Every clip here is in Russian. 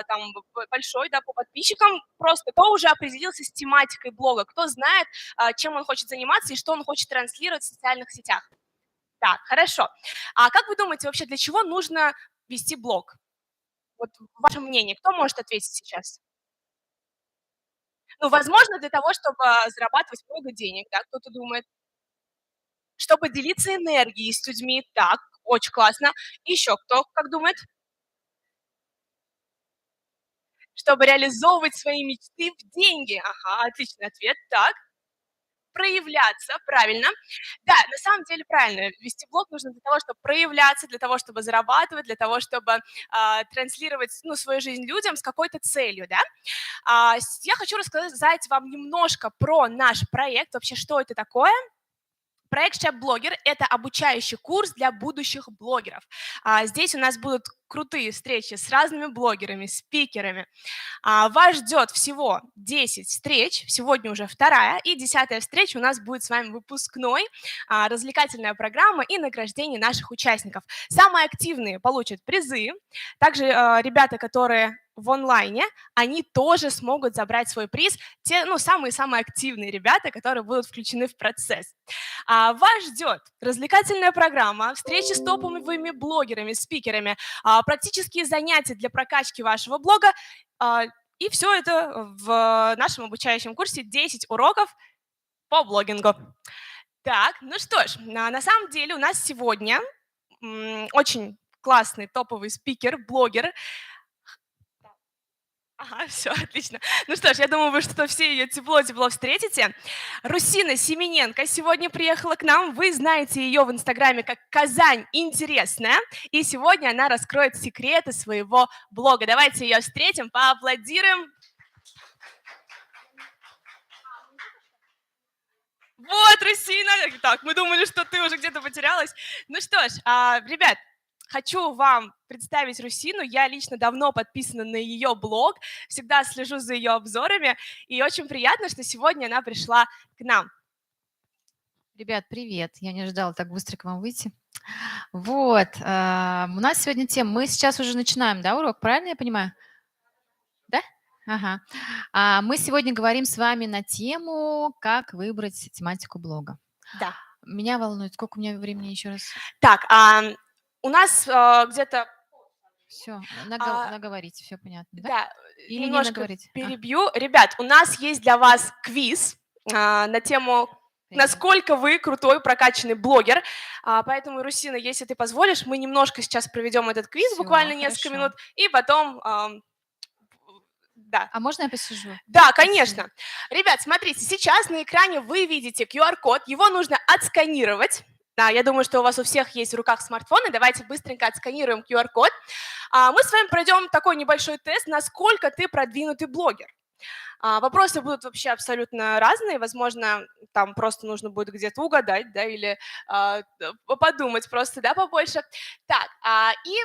там большой, да, по подписчикам, просто кто уже определился с тематикой блога, кто знает, чем он хочет заниматься и что он хочет транслировать в социальных сетях. Так, хорошо. А как вы думаете, вообще для чего нужно вести блог? Вот ваше мнение, кто может ответить сейчас? Ну, возможно, для того, чтобы зарабатывать много денег, да, кто-то думает, чтобы делиться энергией с людьми, так, очень классно. Еще кто как думает? Чтобы реализовывать свои мечты в деньги. Ага, отличный ответ. Так, проявляться, правильно. Да, на самом деле правильно. Вести блог нужно для того, чтобы проявляться, для того, чтобы зарабатывать, для того, чтобы транслировать, ну, свою жизнь людям с какой-то целью, да. Я хочу рассказать вам немножко про наш проект, вообще, что это такое. Проект «Шеф-блогер» — это обучающий курс для будущих блогеров. Здесь у нас будут крутые встречи с разными блогерами, спикерами. Вас ждет всего 10 встреч, сегодня уже вторая, и 10-я встреча у нас будет с вами выпускной, развлекательная программа и награждение наших участников. Самые активные получат призы, также ребята, которые в онлайне, они тоже смогут забрать свой приз, те, ну, самые-самые активные ребята, которые будут включены в процесс. Вас ждет развлекательная программа, встречи с топовыми блогерами, спикерами, практические занятия для прокачки вашего блога, и все это в нашем обучающем курсе 10 уроков по блогингу. Так, ну что ж, на самом деле у нас сегодня очень классный топовый спикер, блогер. Ага, все, отлично. Ну что ж, я думаю, вы что все ее тепло-тепло встретите. Русина Семененко сегодня приехала к нам. Вы знаете ее в Инстаграме как «Казань интересная». И сегодня она раскроет секреты своего блога. Давайте ее встретим, поаплодируем. Вот, Русина! Так, мы думали, что ты уже где-то потерялась. Ну что ж, ребят, хочу вам представить Русину. Я лично давно подписана на ее блог, всегда слежу за ее обзорами, и очень приятно, что сегодня она пришла к нам. Ребят, привет! Я не ожидала так быстро к вам выйти. Вот, у нас сегодня тема. Мы сейчас уже начинаем, да, урок, правильно я понимаю? Да? Ага. Мы сегодня говорим с вами на тему, как выбрать тематику блога. Да. Меня волнует, сколько у меня времени еще раз? Так, у нас где-то... Все, А, наговорите, все понятно, да? да, Или не немножко наговорить? перебью. Ребят, у нас есть для вас квиз на тему Привет. насколько вы крутой, прокачанный блогер. Поэтому, Русина, если ты позволишь, мы немножко сейчас проведем этот квиз, Всё, буквально несколько хорошо. минут, и потом... да. А можно я посижу? Да, конечно. Ребят, смотрите, сейчас на экране вы видите QR-код, его нужно отсканировать. Да, я думаю, что у вас у всех есть в руках смартфоны. Давайте быстренько отсканируем QR-код. Мы с вами пройдем такой небольшой тест, насколько ты продвинутый блогер. Вопросы будут вообще абсолютно разные. Возможно, там просто нужно будет где-то угадать, да, или подумать просто, да, побольше. Так, и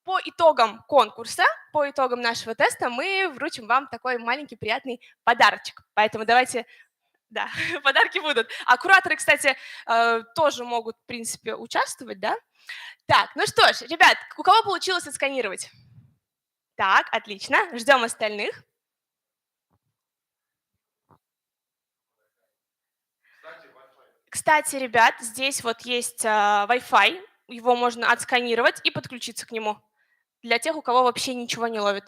по итогам конкурса, по итогам нашего теста мы вручим вам такой маленький приятный подарочек. Поэтому давайте, да, подарки будут. А кураторы, кстати, тоже могут, в принципе, участвовать, да? Так, ну что ж, ребят, у кого получилось отсканировать? Так, отлично, ждем остальных. Кстати, ребят, здесь вот есть Wi-Fi, его можно отсканировать и подключиться к нему для тех, у кого вообще ничего не ловит.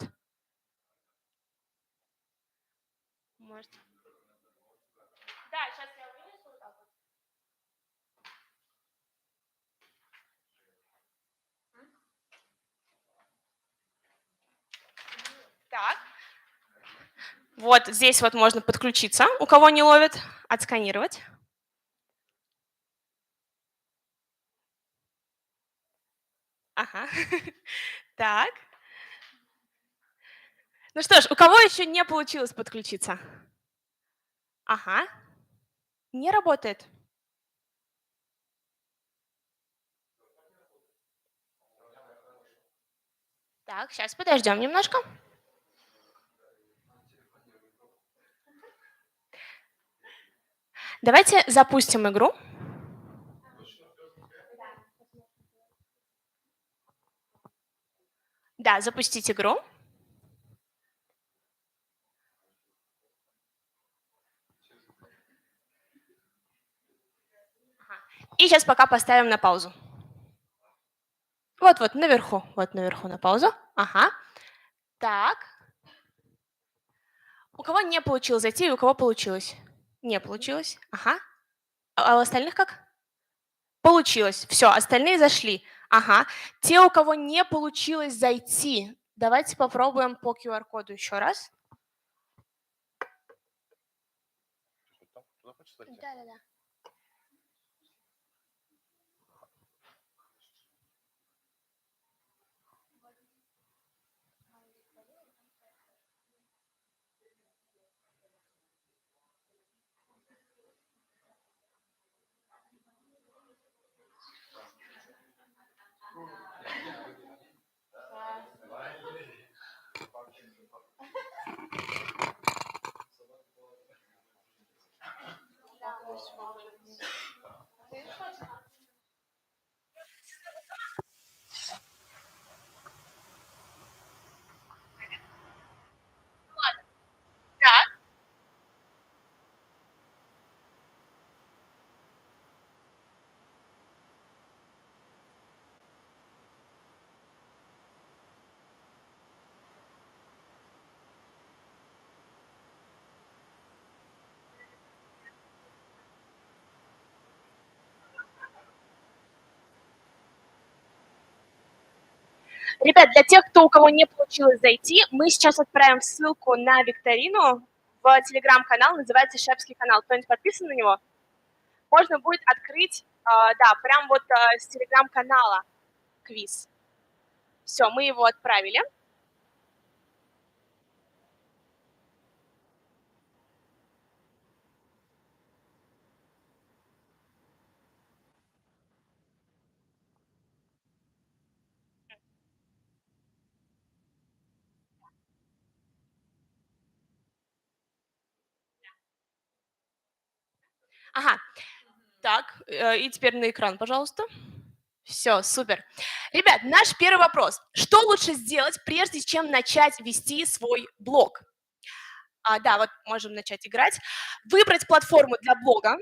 Может. Да, сейчас я вынесу вот так вот. Так. Вот здесь вот можно подключиться, у кого не ловит, отсканировать. Ага. Так. Ну что ж, у кого еще не получилось подключиться? Ага. Не работает. Так, сейчас подождем немножко. Давайте запустим игру. Да, запустить игру. И сейчас пока поставим на паузу. Вот наверху на паузу. Ага. Так. У кого не получилось зайти и у кого получилось? Не получилось. Ага. А у остальных как? Получилось. Все, остальные зашли. Ага. Те, у кого не получилось зайти, давайте попробуем по QR-коду еще раз. Да. Так. Ребят, для тех, у кого не получилось зайти, мы сейчас отправим ссылку на викторину в телеграм-канал, называется Шепский канал. Кто-нибудь подписан на него? Можно будет открыть, прям с телеграм-канала квиз. Все, мы его отправили. Ага. Так, и теперь на экран, пожалуйста. Все, супер. Ребят, наш первый вопрос. Что лучше сделать, прежде чем начать вести свой блог? Можем начать играть. Выбрать платформу для блога.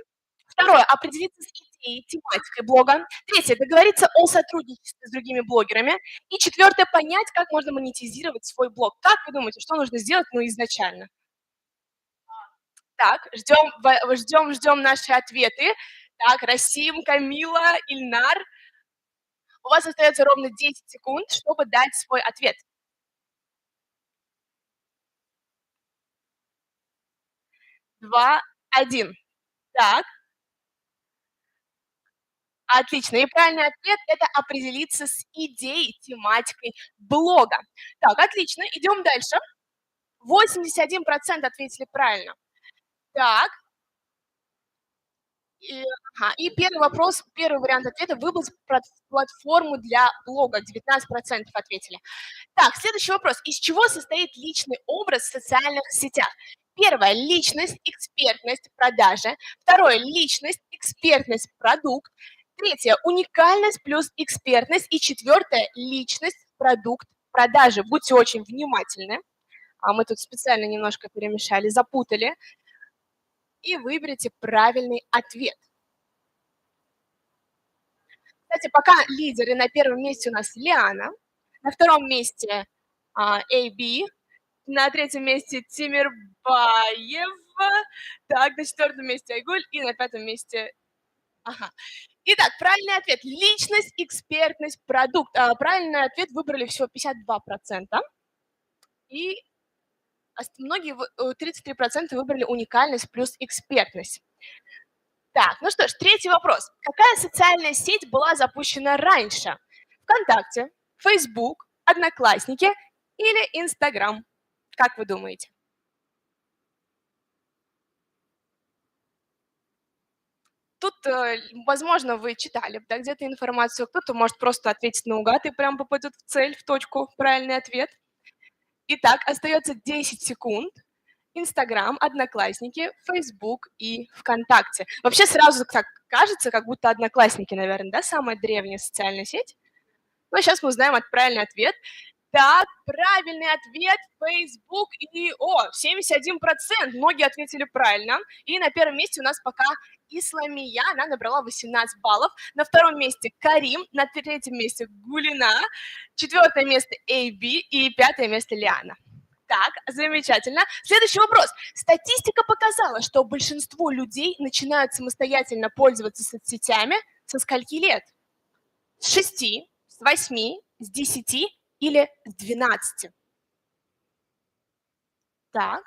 Второе, определиться с идеей, тематикой блога. Третье, договориться о сотрудничестве с другими блогерами. И четвертое, понять, как можно монетизировать свой блог. Как вы думаете, что нужно сделать, изначально? Так, ждем наши ответы. Так, Расим, Камила, Ильнар. У вас остается ровно 10 секунд, чтобы дать свой ответ. 2, 1. Так. Отлично. И правильный ответ – это определиться с идеей, тематикой блога. Так, отлично. Идем дальше. 81% ответили правильно. Так. И первый вариант ответа – выбрать платформу для блога. 19% ответили. Так, следующий вопрос. Из чего состоит личный образ в социальных сетях? Первое – личность, экспертность, продажи. Второе – личность, экспертность, продукт. Третье – уникальность плюс экспертность. И четвертое – личность, продукт, продажи. Будьте очень внимательны. Мы тут специально немножко перемешали, запутали. И выберите правильный ответ. Кстати, пока лидеры. На первом месте у нас Лиана, на втором месте AB, на третьем месте Тимирбаев, так, на четвертом месте Айгуль и на пятом месте... Ага. Итак, правильный ответ – личность, экспертность, продукт. Правильный ответ выбрали всего 52%. И многие, 33% выбрали уникальность плюс экспертность. Так, ну что ж, третий вопрос. Какая социальная сеть была запущена раньше? ВКонтакте, Facebook, Одноклассники или Инстаграм? Как вы думаете? Тут, возможно, вы читали где-то информацию, кто-то может просто ответить наугад и прям попадет в цель, в точку, правильный ответ. Итак, остается 10 секунд. Инстаграм, Одноклассники, Facebook и ВКонтакте. Вообще сразу так кажется, как будто Одноклассники, наверное, самая древняя социальная сеть. Но сейчас мы узнаем правильный ответ. Так, правильный ответ Facebook и 71%. Многие ответили правильно. И на первом месте у нас пока Исламия, она набрала 18 баллов. На втором месте Карим, на третьем месте Гулина, четвертое место Эйби и пятое место Лиана. Так, замечательно. Следующий вопрос. Статистика показала, что большинство людей начинают самостоятельно пользоваться соцсетями со скольки лет? С 6, с 8, с 10 или с 12? Так.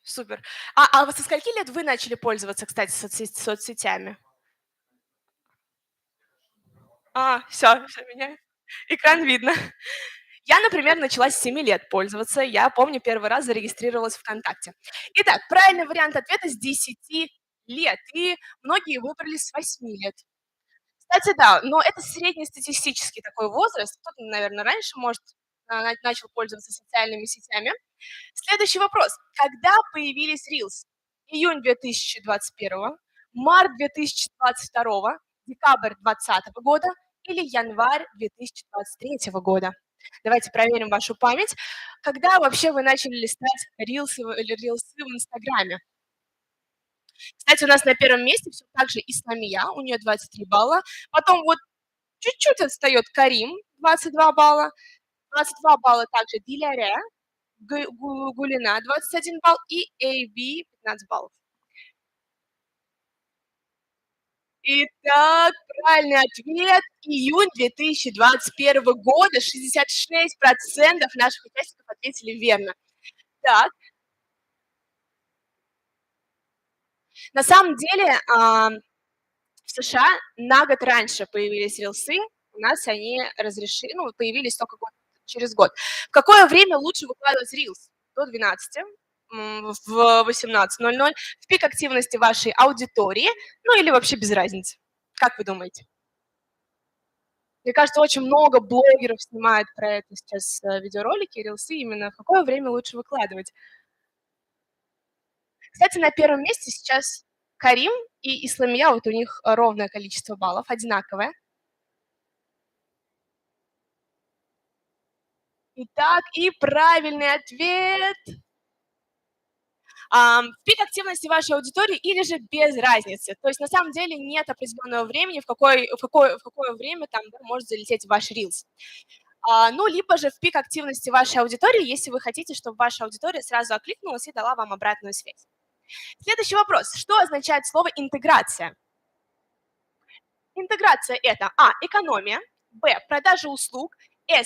Супер. А вот со скольки лет вы начали пользоваться, кстати, соцсетями? Все, меня экран видно. Я, например, начала с 7 лет пользоваться. Я помню, первый раз зарегистрировалась ВКонтакте. Итак, правильный вариант ответа с 10 лет, и многие выбрали с 8 лет. Кстати, да, но это среднестатистический такой возраст. Кто-то, наверное, раньше, может, начал пользоваться социальными сетями. Следующий вопрос. Когда появились Reels? Июнь 2021, март 2022, декабрь 2020 года или январь 2023 года? Давайте проверим вашу память. Когда вообще вы начали листать рилсы в Инстаграме? Кстати, у нас на первом месте все так же Исламия, у нее 23 балла. Потом вот чуть-чуть отстает Карим, 22 балла. 22 балла также Диляре, Гулина, 21 балл, и AB, 15 баллов. Итак, правильный ответ. Июнь 2021 года. 66% наших участников ответили верно. Так, на самом деле в США на год раньше появились рилсы, у нас они появились только через год. В какое время лучше выкладывать рилс? До 12, в 18:00, в пик активности вашей аудитории, ну или вообще без разницы. Как вы думаете? Мне кажется, очень много блогеров снимают про это сейчас видеоролики, рилсы, именно в какое время лучше выкладывать. Кстати, на первом месте сейчас Карим и Исламия, вот у них ровное количество баллов, одинаковое. Итак, и правильный ответ. В пик активности вашей аудитории или же без разницы. То есть на самом деле нет определенного времени, в какое время там может залететь ваш рилс. Ну, либо же в пик активности вашей аудитории, если вы хотите, чтобы ваша аудитория сразу откликнулась и дала вам обратную связь. Следующий вопрос. Что означает слово интеграция? Интеграция – это экономия, продажа услуг,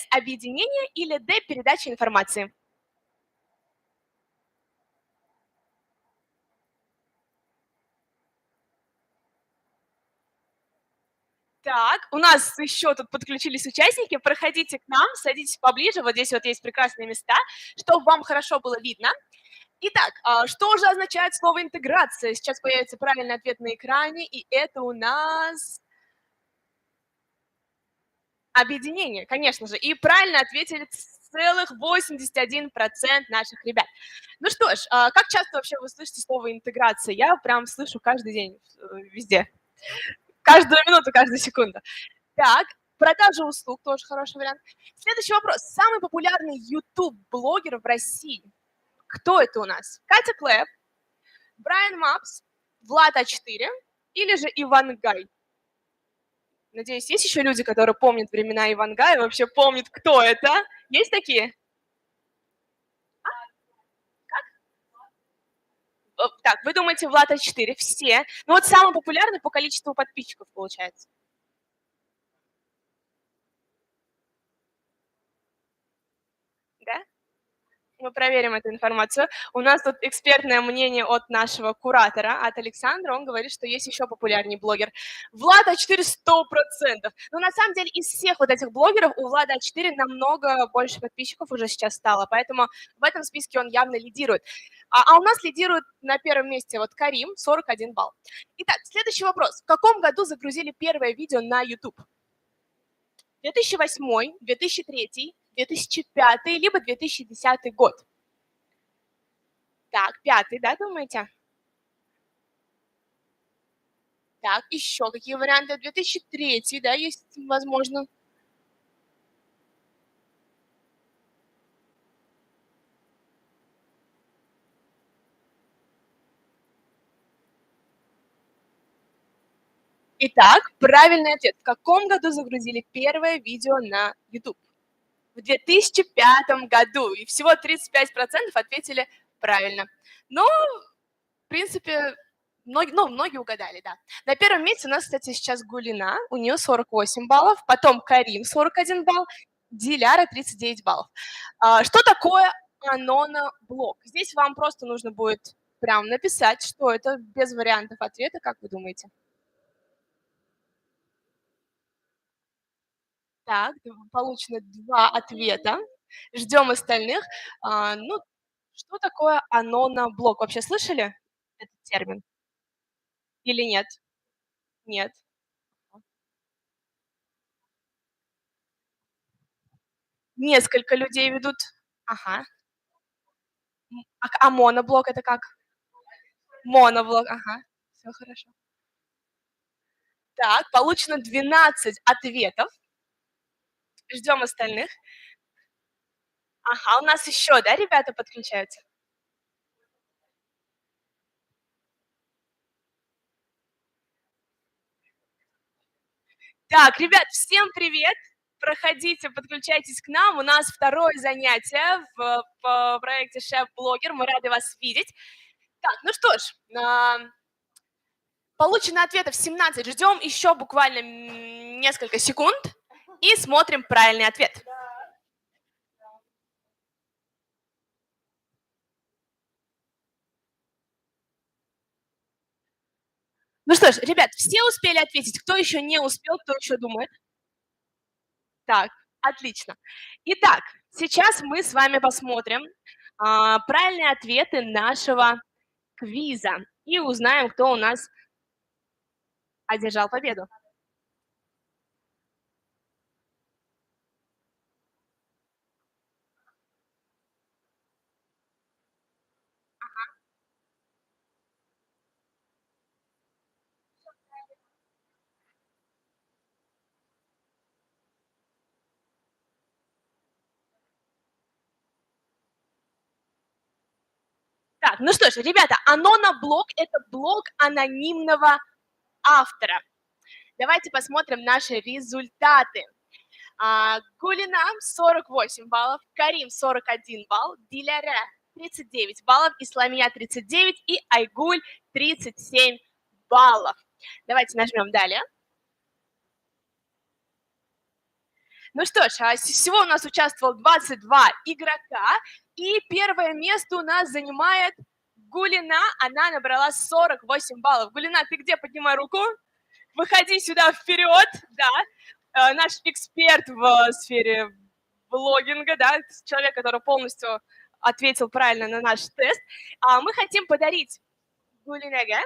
объединение или передача информации. Так, у нас еще тут подключились участники. Проходите к нам, садитесь поближе. Вот здесь вот есть прекрасные места, чтобы вам хорошо было видно. Итак, что же означает слово интеграция? Сейчас появится правильный ответ на экране, и это у нас объединение, конечно же. И правильно ответили целых 81% наших ребят. Ну что ж, как часто вообще вы слышите слово интеграция? Я прям слышу каждый день, везде. Каждую минуту, каждую секунду. Так, продажа услуг тоже хороший вариант. Следующий вопрос. Самый популярный YouTube-блогер в России. Кто это у нас? Катя Клэп, Брайан Мапс, Влад А4 или же Ивангай? Надеюсь, есть еще люди, которые помнят времена Ивангая, вообще помнят, кто это? Есть такие? Так, вы думаете, Влад А4? Все. Ну вот самый популярный по количеству подписчиков получается. Да? Мы проверим эту информацию. У нас тут экспертное мнение от нашего куратора, от Александра. Он говорит, что есть еще популярнее блогер. Влад А4 100%. Но на самом деле из всех вот этих блогеров у Влада А4 намного больше подписчиков уже сейчас стало, поэтому в этом списке он явно лидирует. А у нас лидирует на первом месте вот Карим, 41 балл. Итак, следующий вопрос. В каком году загрузили первое видео на YouTube? 2008, 2003, 2005, либо 2010 год. Так, 5, да, думаете? Так, еще какие варианты? 2003, да, есть, возможно. Итак, правильный ответ. В каком году загрузили первое видео на YouTube? В 2005 году. И всего 35% ответили правильно. Но, в принципе, многие угадали, да. На первом месте у нас, кстати, сейчас Гулина, у нее 48 баллов, потом Карим 41 балл, Диляра 39 баллов. Что такое анона-блок? Здесь вам просто нужно будет прям написать, что это, без вариантов ответа, как вы думаете? Так, получено 2 ответа. Ждем остальных. Ну, что такое анона-блок? Вообще слышали этот термин или нет? Нет. Несколько людей ведут. Ага. А моноблок — это как? Моноблок, ага. Всё хорошо. Так, получено 12 ответов. Ждем остальных. Ага, у нас еще, да, ребята подключаются? Так, ребят, всем привет! Проходите, подключайтесь к нам. У нас второе занятие в проекте «Шеф-блогер». Мы рады вас видеть. Так, ну что ж, получено ответов 17. Ждем еще буквально несколько секунд и смотрим правильный ответ. Ну что ж, ребят, все успели ответить? Кто еще не успел, кто еще думает? Так, отлично. Итак, сейчас мы с вами посмотрим правильные ответы нашего квиза и узнаем, кто у нас одержал победу. Так, ну что ж, ребята, анона-блог — это блог анонимного автора. Давайте посмотрим наши результаты. Гулина 48 баллов, Карим 41 балл, Диляра 39 баллов, Исламия 39 и Айгуль 37 баллов. Давайте нажмем далее. Ну что ж, всего у нас участвовало 22 игрока, и первое место у нас занимает Гулина, она набрала 48 баллов. Гулина, ты где? Поднимай руку. Выходи сюда вперед, да. Наш эксперт в сфере блогинга, да, человек, который полностью ответил правильно на наш тест. Мы хотим подарить Гулинеге.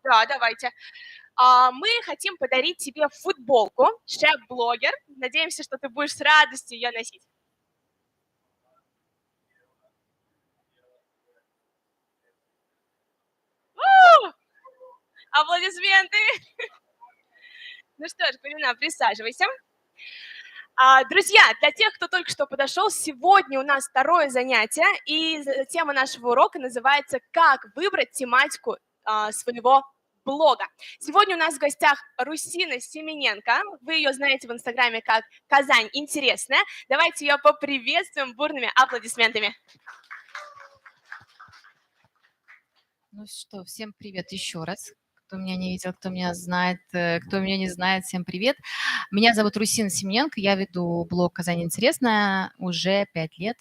Да, давайте. Мы хотим подарить тебе футболку «Шеф-блогер». Надеемся, что ты будешь с радостью ее носить. Аплодисменты! Ну что ж, Гулина, присаживайся. Друзья, для тех, кто только что подошел, сегодня у нас второе занятие, и тема нашего урока называется «Как выбрать тематику своего блога». Сегодня у нас в гостях Русина Семененко. Вы ее знаете в Инстаграме как «Казань интересная». Давайте ее поприветствуем бурными аплодисментами. Ну что, всем привет еще раз. Кто меня не видел, кто меня знает, кто меня не знает, всем привет. Меня зовут Русина Семененко, я веду блог «Казань интересная» уже 5 лет.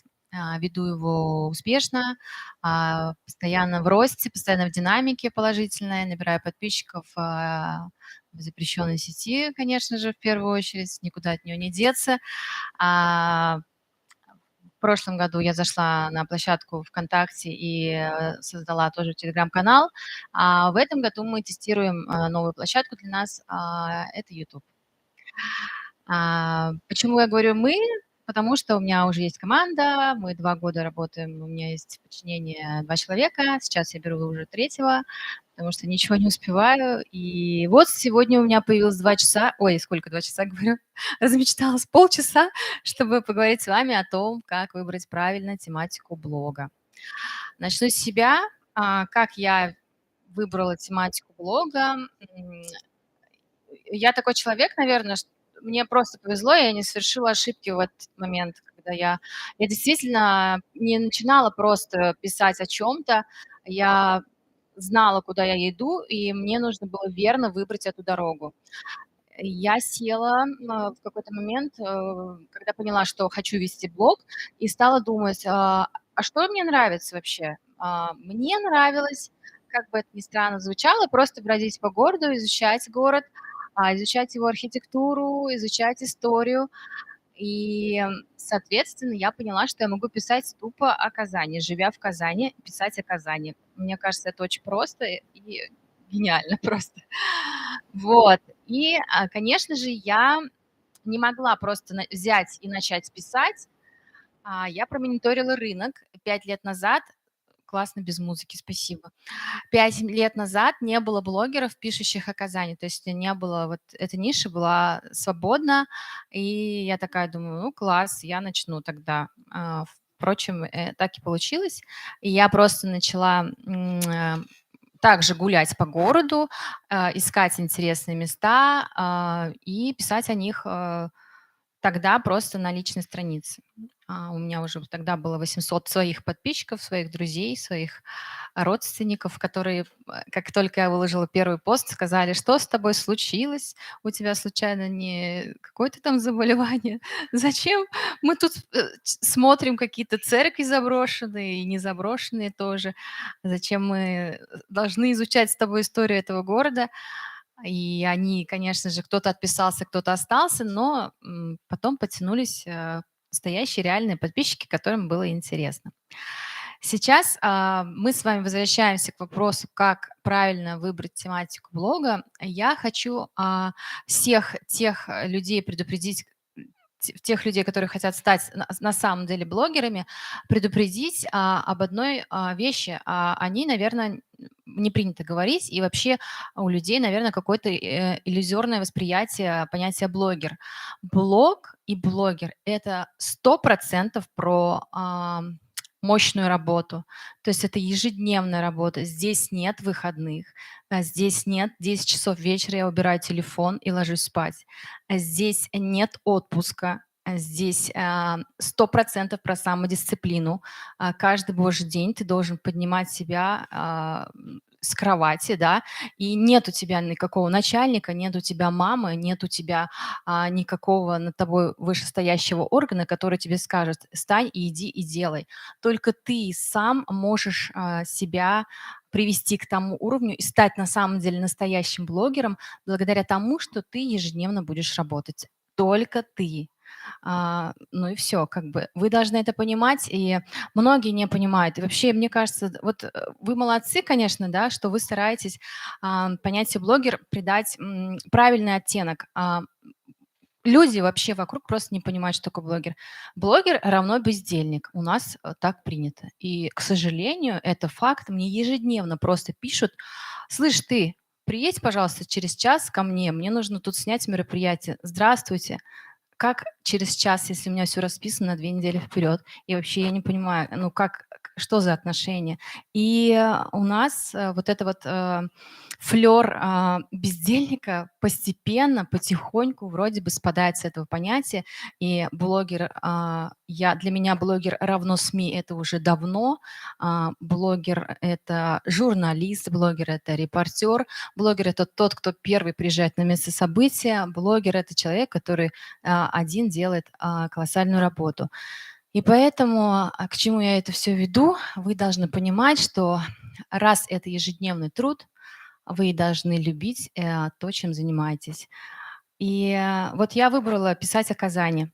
Веду его успешно, постоянно в росте, постоянно в динамике положительной, набираю подписчиков в запрещенной сети, конечно же, в первую очередь, никуда от нее не деться. В прошлом году я зашла на площадку ВКонтакте и создала тоже телеграм-канал. В этом году мы тестируем новую площадку для нас, это YouTube. Почему я говорю «мы»? потому что у меня уже есть команда, мы 2 года работаем, у меня есть в подчинении 2 человека, сейчас я беру уже третьего, потому что ничего не успеваю. И вот сегодня у меня появилось 2 часа, ой, сколько 2 часа, говорю, размечталась, полчаса, чтобы поговорить с вами о том, как выбрать правильно тематику блога. Начну с себя. Как я выбрала тематику блога. Я такой человек, наверное, мне просто повезло, я не совершила ошибки в этот момент, когда я действительно не начинала просто писать о чем-то, я знала, куда я иду, и мне нужно было верно выбрать эту дорогу. Я села, в какой-то момент, когда поняла, что хочу вести блог, и стала думать, а что мне нравится вообще? Мне нравилось, как бы это ни странно звучало, просто бродить по городу, изучать город, изучать его архитектуру, изучать историю. И, соответственно, я поняла, что я могу писать тупо о Казани, живя в Казани, писать о Казани. Мне кажется, это очень просто и гениально просто. Вот. И, конечно же, я не могла просто взять и начать писать. Я промониторила рынок 5 лет назад. Классно без музыки, спасибо. 5 лет назад не было блогеров, пишущих о Казани. То есть не было, вот эта ниша была свободна. И я такая думаю, ну класс, я начну тогда. Впрочем, так и получилось. И я просто начала также гулять по городу, искать интересные места, и писать о них, тогда просто на личной странице. У меня уже тогда было 800 своих подписчиков, своих друзей, своих родственников, которые, как только я выложила первый пост, сказали: "Что с тобой случилось? У тебя случайно не какое-то там заболевание? Зачем мы тут, смотрим какие-то церкви заброшенные и не заброшенные тоже? Зачем мы должны изучать с тобой историю этого города?" И они, конечно же, кто-то отписался, кто-то остался, но, потом потянулись, настоящие реальные подписчики, которым было интересно. Сейчас, мы с вами возвращаемся к вопросу, как правильно выбрать тематику блога. Я хочу, всех тех, людей предупредить, тех людей, которые хотят стать на самом деле блогерами, предупредить, об одной, вещи. Они, наверное, не принято говорить, и вообще у людей, наверное, какое-то, иллюзорное восприятие понятия блогер. Блог и блогер — это 100% про, мощную работу. То есть это ежедневная работа. Здесь нет выходных, здесь нет 10 часов вечера я убираю телефон и ложусь спать. Здесь нет отпуска, здесь, 100% про самодисциплину. Каждый божий день ты должен поднимать себя, с кровати, да, и нет у тебя никакого начальника, нет у тебя мамы, нет у тебя, никакого над тобой вышестоящего органа, который тебе скажет: "Встань и иди и делай". Только ты сам можешь, себя привести к тому уровню и стать на самом деле настоящим блогером благодаря тому, что ты ежедневно будешь работать. Только ты. Ну и все, как бы вы должны это понимать, и многие не понимают. И вообще, мне кажется, вот, вы молодцы, конечно, да, что вы стараетесь, понятию блогер придать, правильный оттенок. Люди вообще вокруг просто не понимают, что такое блогер. Блогер равно бездельник. У нас, так принято. И, к сожалению, это факт. Мне ежедневно просто пишут: "Слышь, ты, приедь, пожалуйста, через час ко мне нужно тут снять мероприятие". Здравствуйте. Как через час, если у меня все расписано на 2 недели вперед? И вообще я не понимаю, ну как, что за отношения? И, у нас, вот это вот, флёр, бездельника постепенно, потихоньку вроде бы спадает с этого понятия. И блогер, для меня блогер равно СМИ — это уже давно. Блогер — это журналист, блогер — это репортер, блогер — это тот, кто первый приезжает на место события, блогер — это человек, который один делает, колоссальную работу. И поэтому, к чему я это все веду, вы должны понимать, что раз это ежедневный труд, вы должны любить, то, чем занимаетесь. И, вот я выбрала писать о Казани.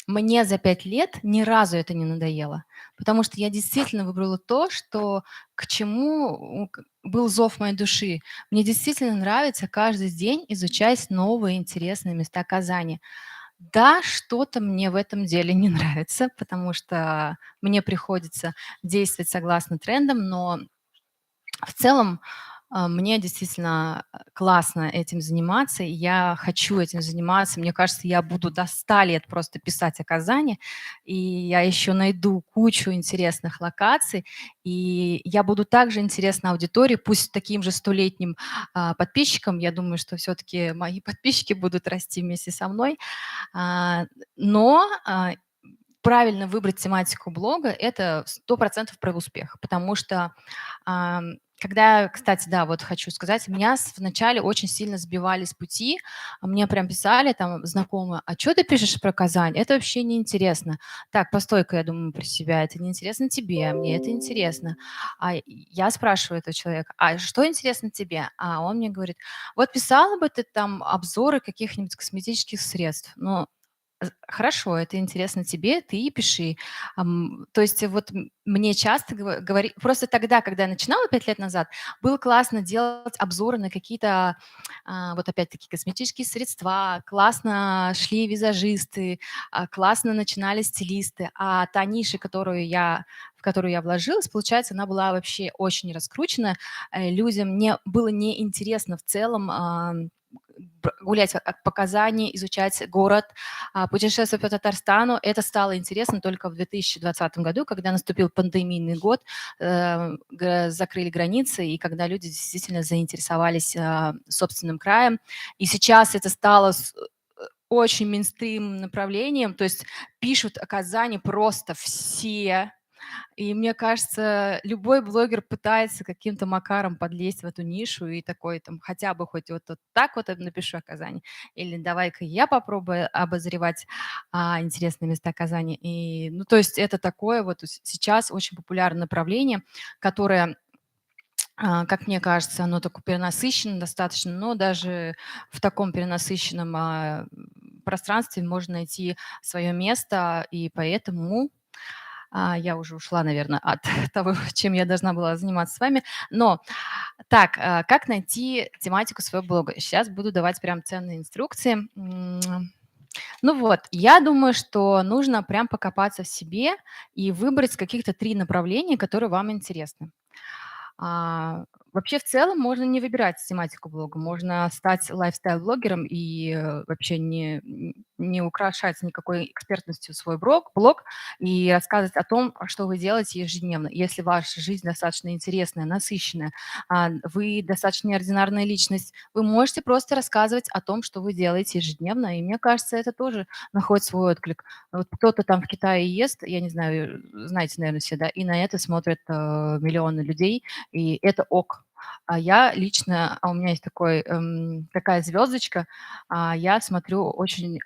Мне за 5 лет ни разу это не надоело, потому что я действительно выбрала то, что к чему был зов моей души. Мне действительно нравится каждый день изучать новые интересные места Казани. Да, что-то мне в этом деле не нравится, потому что мне приходится действовать согласно трендам, но в целом, мне действительно, классно этим заниматься, и я хочу этим заниматься. Мне кажется, я буду до 100 лет просто писать о Казани, и я еще найду кучу интересных локаций, и я буду также интересна аудитории, пусть таким же столетним подписчикам. Я думаю, что все-таки мои подписчики будут расти вместе со мной. А, но правильно выбрать тематику блога — это 100% про успех, потому что когда, кстати, да, вот хочу сказать, меня вначале очень сильно сбивали с пути, мне прям писали там знакомые: «А что ты пишешь про Казань? Это вообще неинтересно». Так, постой-ка, я думаю про себя, это неинтересно тебе, а мне это интересно. А я спрашиваю этого человека: «А что интересно тебе?» А он мне говорит: «Вот писала бы ты там обзоры каких-нибудь косметических средств». Ну, хорошо, это интересно тебе, ты и пиши. То есть вот мне часто говори просто тогда, когда я начинала 5 лет назад, было классно делать обзоры на какие-то, вот опять-таки, косметические средства, классно шли визажисты, классно начинали стилисты. А та ниша, в которую я вложилась, получается, она была вообще очень раскручена. Людям было неинтересно в целом, гулять по Казани, изучать город, путешествовать по Татарстану. Это стало интересно только в 2020 году, когда наступил пандемийный год, закрыли границы, и когда люди действительно заинтересовались собственным краем. И сейчас это стало очень мейнстрим направлением, то есть пишут о Казани просто все, и мне кажется, любой блогер пытается каким-то макаром подлезть в эту нишу и такой там хотя бы хоть вот так вот напишу о Казани. Или давай-ка я попробую обозревать интересные места Казани. И, ну, то есть это такое вот сейчас очень популярное направление, которое, как мне кажется, оно такое перенасыщено достаточно, но даже в таком перенасыщенном пространстве можно найти свое место, и поэтому я уже ушла, наверное, от того, чем я должна была заниматься с вами. Но так, как найти тематику своего блога? Сейчас буду давать прям ценные инструкции. Ну вот, я думаю, что нужно прям покопаться в себе и выбрать каких-то 3 направления, которые вам интересны. А, Вообще, в целом, можно не выбирать тематику блога. Можно стать лайфстайл-блогером и вообще не украшать никакой экспертностью свой блог и рассказывать о том, что вы делаете ежедневно. Если ваша жизнь достаточно интересная, насыщенная, вы достаточно неординарная личность, вы можете просто рассказывать о том, что вы делаете ежедневно. И мне кажется, это тоже находит свой отклик. Вот кто-то там в Китае ест, я не знаю, знаете, наверное, все, да, и на это смотрят миллионы людей, и это ок. А я лично, у меня есть такая звездочка, я смотрю очень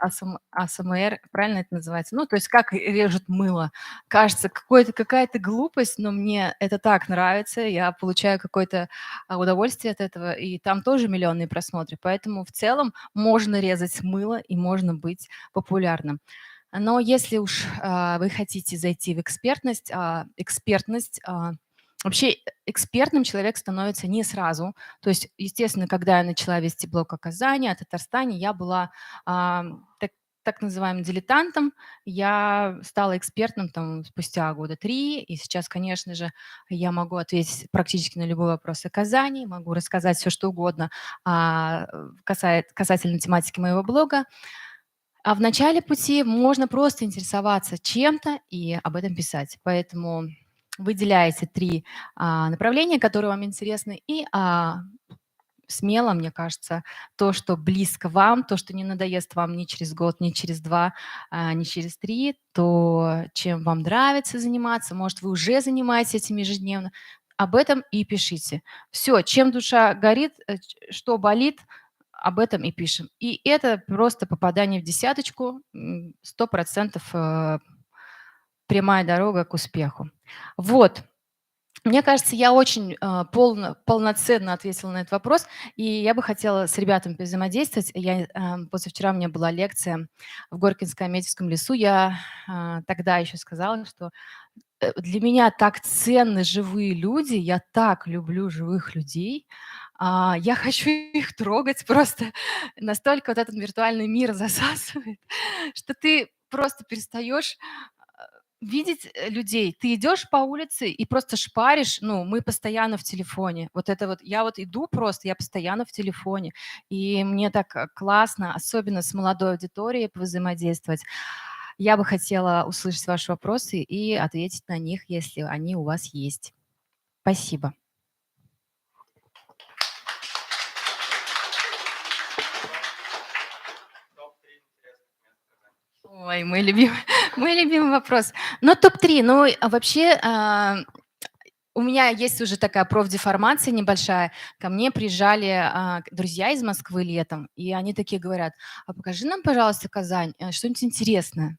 АСМР, правильно это называется? Ну, то есть как режут мыло. Кажется, какая-то глупость, но мне это так нравится, я получаю какое-то удовольствие от этого, и там тоже миллионные просмотры. Поэтому в целом можно резать мыло и можно быть популярным. Но если уж вы хотите зайти в вообще экспертным человек становится не сразу. То есть, естественно, когда я начала вести блог о Казани, о Татарстане, я была а, так называемым дилетантом. Я стала экспертным там спустя года 3, и сейчас, конечно же, я могу ответить практически на любой вопрос о Казани, могу рассказать все, что угодно касательно тематики моего блога. А в начале пути можно просто интересоваться чем-то и об этом писать. Поэтому выделяйте 3 направления, которые вам интересны, и смело, мне кажется, то, что близко вам, то, что не надоест вам ни через год, ни через 2, ни через 3, то, чем вам нравится заниматься, может, вы уже занимаетесь этим ежедневно, об этом и пишите. Все, чем душа горит, что болит, об этом и пишем. И это просто попадание в десяточку, 100% прямая дорога к успеху. Вот. Мне кажется, я очень полноценно ответила на этот вопрос, и я бы хотела с ребятами взаимодействовать. Позавчера у меня была лекция в Горькинско-Аметьевском лесу. Я тогда еще сказала, что для меня так ценны живые люди, я так люблю живых людей, Я хочу их трогать просто. Настолько вот этот виртуальный мир засасывает, что ты просто перестаешь видеть людей. Ты идешь по улице и просто шпаришь. Ну, мы постоянно в телефоне. Вот это вот, я вот иду просто, я постоянно в телефоне. И мне так классно, особенно с молодой аудиторией, взаимодействовать. Я бы хотела услышать ваши вопросы и ответить на них, если они у вас есть. Спасибо. Ой, мой любимый, мой любимый вопрос. Ну, топ-3. Ну, вообще, у меня есть уже такая профдеформация небольшая. Ко мне приезжали друзья из Москвы летом, и они такие говорят: а покажи нам, пожалуйста, Казань, что-нибудь интересное.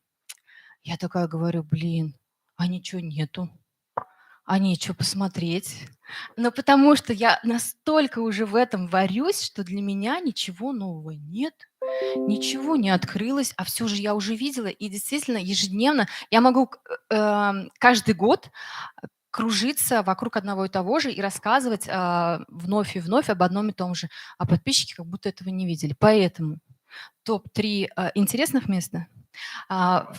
Я такая говорю: блин, а ничего нету, а нечего посмотреть. Но потому что я настолько уже в этом варюсь, что для меня ничего нового нет. Ничего не открылось, а все же я уже видела. И действительно, ежедневно я могу каждый год кружиться вокруг одного и того же и рассказывать вновь и вновь об одном и том же. А подписчики как будто этого не видели. Поэтому топ-3 интересных мест а,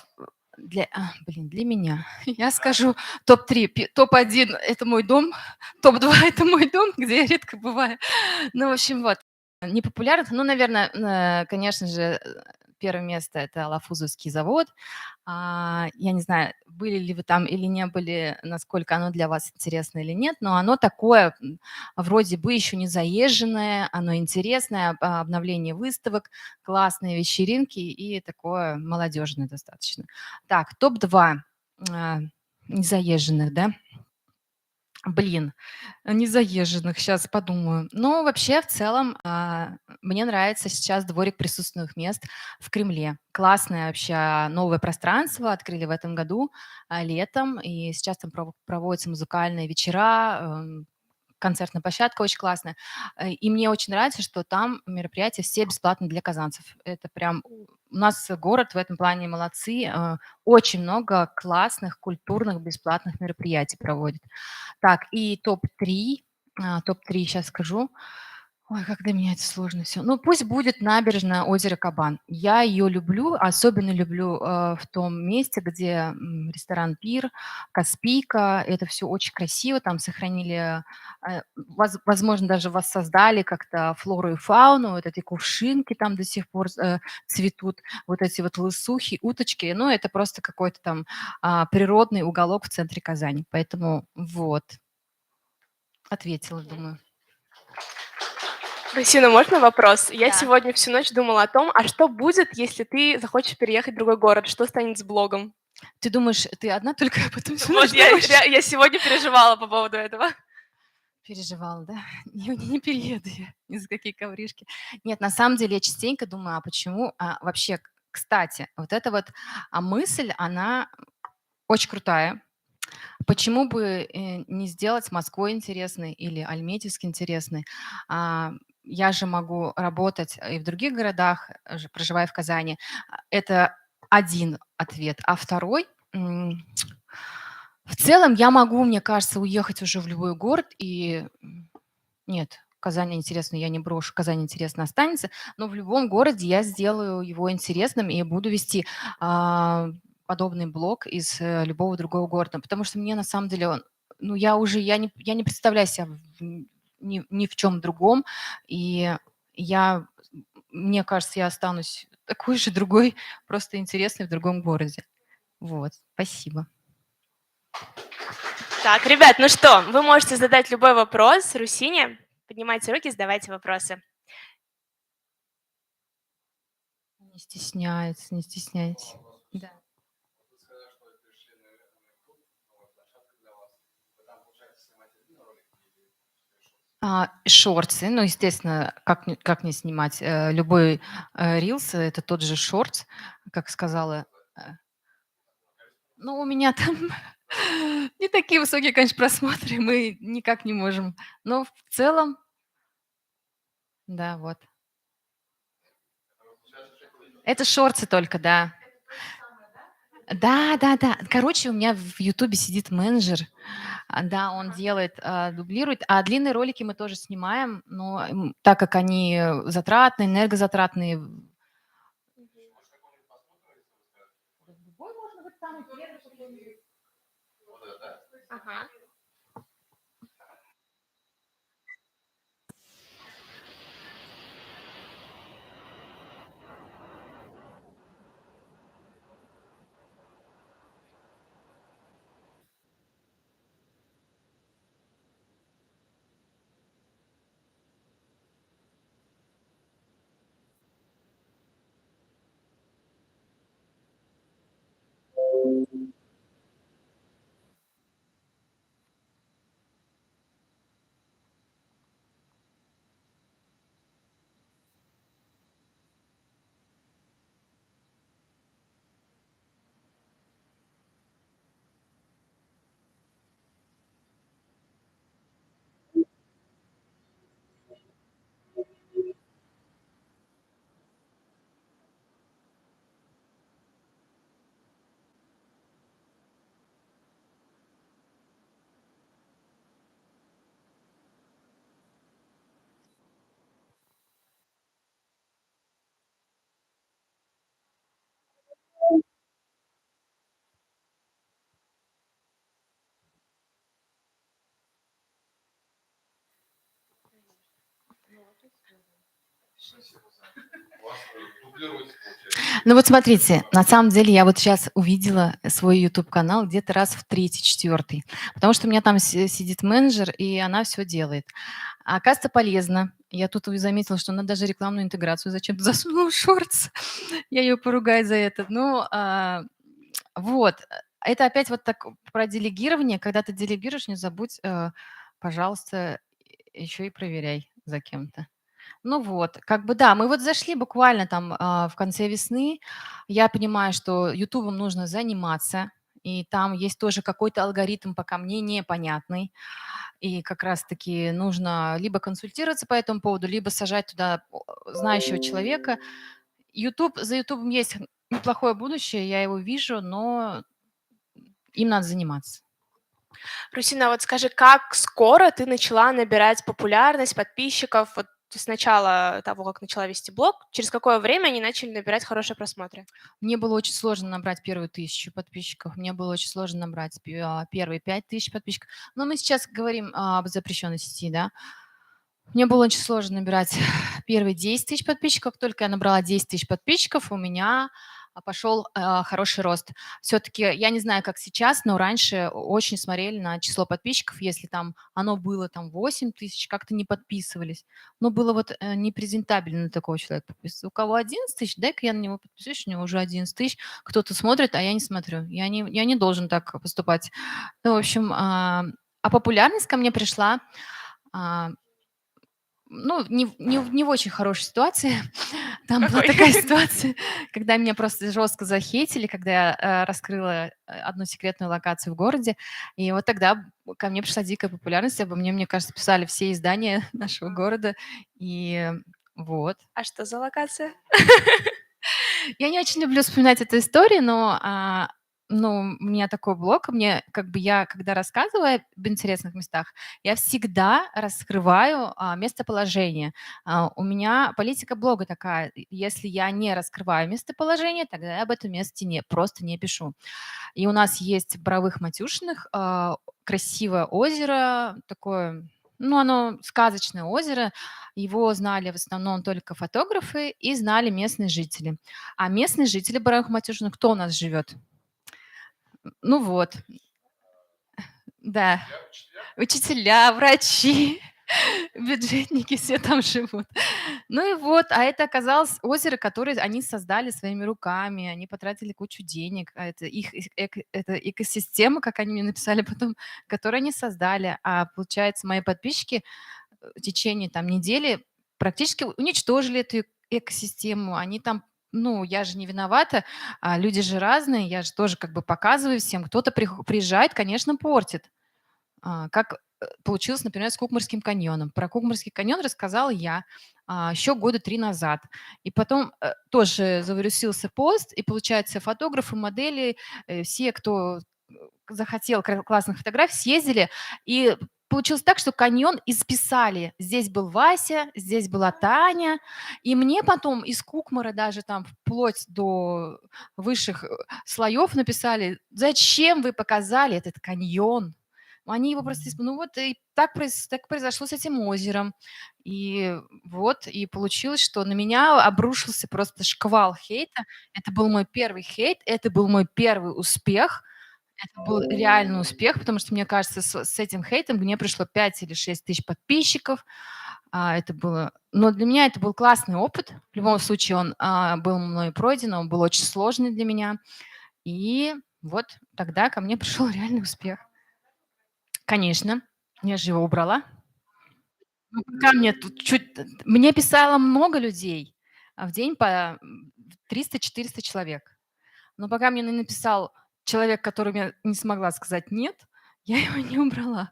для меня. Я скажу топ-3. Топ-1 – это мой дом, топ-2 – это мой дом, где я редко бываю. Ну, в общем, вот. Непопулярных, ну, наверное, конечно же, первое место – это Алафузовский завод. Я не знаю, были ли вы там или не были, насколько оно для вас интересно или нет, но оно такое, вроде бы еще не заезженное, оно интересное, обновление выставок, классные вечеринки и такое молодежное достаточно. Так, топ-2 незаезженных, да? Блин, незаезженных, сейчас подумаю. Ну, вообще, в целом, мне нравится сейчас дворик присутственных мест в Кремле. Классное вообще новое пространство открыли в этом году летом, и сейчас там проводятся музыкальные вечера, концертная площадка очень классная. И мне очень нравится, что там мероприятия все бесплатные для казанцев. Это прям у нас город в этом плане молодцы. Очень много классных, культурных, бесплатных мероприятий проводит. Так, и топ-3. Топ-3 сейчас скажу. Ой, как для меня это сложно все. Ну, пусть будет набережная озера Кабан. Я ее люблю, особенно люблю в том месте, где ресторан «Пир», «Каспийка». Это все очень красиво, там сохранили, возможно, даже воссоздали как-то флору и фауну. Вот эти кувшинки там до сих пор цветут, вот эти вот лысухи, уточки. Ну, это просто какой-то там природный уголок в центре Казани. Поэтому вот, ответила, думаю. Русина, можно вопрос? Я Да. сегодня всю ночь думала о том, а что будет, если ты захочешь переехать в другой город? Что станет с блогом? Ты думаешь, ты одна только об этом всю Вот ночь думаешь? я сегодня переживала по поводу этого. Переживала, да? Не перееду я ни за какие ковришки. Нет, на самом деле я частенько думаю, а почему вообще, кстати, вот эта вот мысль, она очень крутая. Почему бы не сделать Москвой интересной или Альметьевск интересной? Я же могу работать и в других городах, проживая в Казани. Это один ответ. А второй, в целом я могу, мне кажется, уехать уже в любой город и нет, Казань интересно, я не брошу, Казань интересно останется, но в любом городе я сделаю его интересным и буду вести подобный блог из любого другого города, потому что мне на самом деле ну я не представляю себя ни в чем другом, и я, мне кажется, я останусь такой же другой, просто интересный в другом городе. Вот, спасибо. Так, ребят, ну что, вы можете задать любой вопрос Русине. Поднимайте руки, задавайте вопросы. Не стесняется, не стесняйтесь. Да. Шортсы, ну, естественно, как не снимать, любой, рилс – это тот же шортс, как сказала. Ну, у меня там не такие высокие, конечно, просмотры, мы никак не можем. Но в целом, да, вот. Это шортсы только, да. Да-да-да. Короче, у меня в "Ютубе" сидит менеджер, да, он делает, дублирует, а длинные ролики мы тоже снимаем, но, так как они, затратные, энергозатратные. Любой может быть самый первый какой-нибудь. Ага. Ну вот смотрите, на самом деле я вот сейчас увидела свой YouTube-канал где-то раз в третий, четвертый, потому что у меня там сидит менеджер, и она все делает. А оказывается, полезно. Я тут и заметила, что она даже рекламную интеграцию зачем-то засунула в шортс. Я ее поругаю за это. Ну, вот. Это опять вот так про делегирование. Когда ты делегируешь, не забудь, пожалуйста, еще и проверяй за кем-то. Ну вот, как бы да, мы вот зашли буквально там в конце весны. Я понимаю, что "Ютубом" нужно заниматься, и там есть тоже какой-то алгоритм, пока мне непонятный. И как раз-таки нужно либо консультироваться по этому поводу, либо сажать туда знающего человека. За "Ютубом" есть неплохое будущее, я его вижу, но им надо заниматься. Русина, вот скажи, как скоро ты начала набирать популярность подписчиков? Вот с начала того, как начала вести блог, через какое время они начали набирать хорошие просмотры? Мне было очень сложно набрать первую 1000 подписчиков, мне было очень сложно набрать первые 5000 подписчиков. Но мы сейчас говорим об запрещенной сети, да. Мне было очень сложно набирать первые 10 тысяч подписчиков. Как только я набрала 10 тысяч подписчиков, у меня пошел хороший рост. Все-таки я не знаю, как сейчас, но раньше очень смотрели на число подписчиков. Если там оно было там 8 тысяч, как-то не подписывались. Но было вот непрезентабельно на такого человека подписываться. У кого 11 тысяч, дай-ка я на него подпишусь, у него уже 11 тысяч. Кто-то смотрит, а я не смотрю. Я не должен так поступать. Ну, в общем, популярность ко мне пришла а, ну, не в очень хорошей ситуации. Там была Какой? такая ситуация, когда меня просто жестко захейтили, когда я, раскрыла, одну секретную локацию в городе. И вот тогда ко мне пришла дикая популярность. Обо мне кажется, писали все издания нашего города. И вот. А что за локация? Я не очень люблю вспоминать эту историю, но, ну, у меня такой блог, мне как бы я, когда рассказываю об интересных местах, я всегда раскрываю, местоположение. У меня политика блога такая: если я не раскрываю местоположение, тогда я об этом месте просто не пишу. И у нас есть в Боровых-Матюшиных, красивое озеро, такое, ну, оно сказочное озеро. Его знали в основном только фотографы и знали местные жители. А местные жители Боровых-Матюшиных, кто у нас живет? Ну вот, да, учителя, врачи, бюджетники, все там живут. Ну и вот, а это оказалось озеро, которое они создали своими руками, они потратили кучу денег. А это их это экосистема, как они мне написали потом, которую они создали. А получается, мои подписчики в течение там недели практически уничтожили эту экосистему. Они там, ну, я же не виновата, люди же разные, я же тоже как бы показываю всем. Кто-то приезжает, конечно, портит. Как получилось, например, с Кукмарским каньоном. Про Кукмарский каньон рассказала я еще года 3 назад. И потом тоже завирусился пост, и, получается, фотографы, модели, все, кто захотел классных фотографий, съездили, и получилось так, что каньон исписали. Здесь был Вася, здесь была Таня, и мне потом из Кукмара даже там вплоть до высших слоев написали: «Зачем вы показали этот каньон?» Они его просто ну вот и так произошло с этим озером. И вот, и получилось, что на меня обрушился просто шквал хейта. Это был мой первый хейт, это был мой первый успех. Это был реальный успех, потому что, мне кажется, с этим хейтом мне пришло 5 или 6 тысяч подписчиков. Это было но для меня это был классный опыт. В любом случае он, был мной пройден, он был очень сложный для меня. И вот тогда ко мне пришел реальный успех. Конечно, я же его убрала. Ну, пока мне тут мне писало много людей, в день по 300-400 человек. Но пока мне не написал человек, которому я не смогла сказать «нет», я его не убрала.